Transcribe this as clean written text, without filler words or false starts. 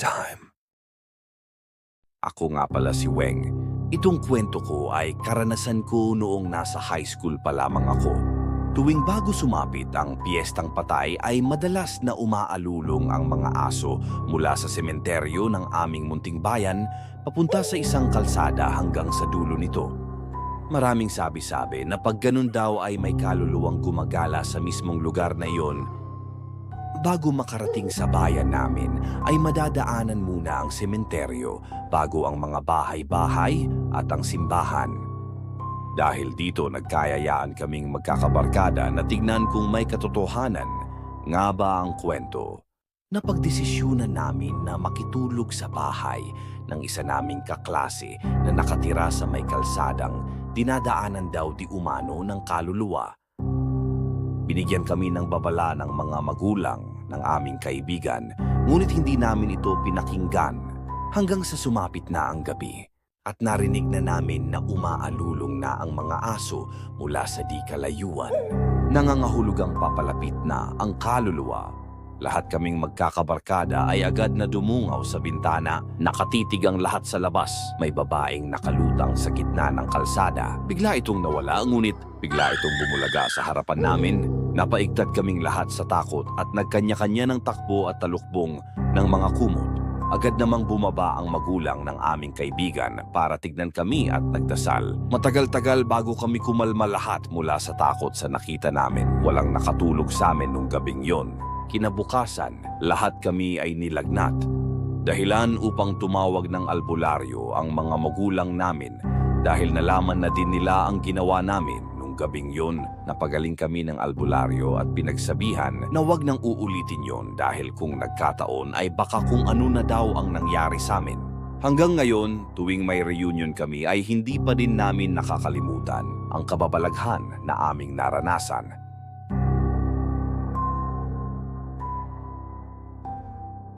time. Ako nga pala si Weng. Itong kwento ko ay karanasan ko noong nasa high school pa lamang ako. Tuwing bago sumapit ang Piyestang Patay ay madalas na umaalulong ang mga aso mula sa sementeryo ng aming munting bayan papunta sa isang kalsada hanggang sa dulo nito. Maraming sabi-sabi na pag ganun daw ay may kaluluwang gumagala sa mismong lugar na iyon. Bago makarating sa bayan namin ay madadaanan muna ang sementeryo bago ang mga bahay-bahay at ang simbahan. Dahil dito nagkayayaan kaming magkakabarkada na tignan kung may katotohanan nga ba ang kwento. Napagdesisyunan namin na makitulog sa bahay ng isa naming kaklase na nakatira sa may kalsadang dinadaanan daw di umano ng kaluluwa. Binigyan kami ng babala ng mga magulang ng aming kaibigan, ngunit hindi namin ito pinakinggan hanggang sa sumapit na ang gabi at narinig na namin na umaalulong na ang mga aso mula sa di kalayuan. Nangangahulugang papalapit na ang kaluluwa. Lahat kaming magkakabarkada ay agad na dumungaw sa bintana. Nakatitig ang lahat sa labas. May babaeng nakalutang sa gitna ng kalsada. Bigla itong nawala, ngunit bigla itong bumulaga sa harapan namin. Napaigtad kaming lahat sa takot at nagkanya-kanya ng takbo at talukbong ng mga kumot. Agad namang bumaba ang magulang ng aming kaibigan para tignan kami at nagdasal. Matagal-tagal bago kami kumalma lahat mula sa takot sa nakita namin. Walang nakatulog sa amin nung gabing yon. Kinabukasan, lahat kami ay nilagnat. Dahilan upang tumawag ng albularyo ang mga magulang namin dahil nalaman na din nila ang ginawa namin. Nung gabing yon, napagaling kami ng albularyo at pinagsabihan na wag nang uulitin yon dahil kung nagkataon ay baka kung ano na daw ang nangyari sa amin. Hanggang ngayon, tuwing may reunion kami ay hindi pa din namin nakakalimutan ang kababalaghan na aming naranasan.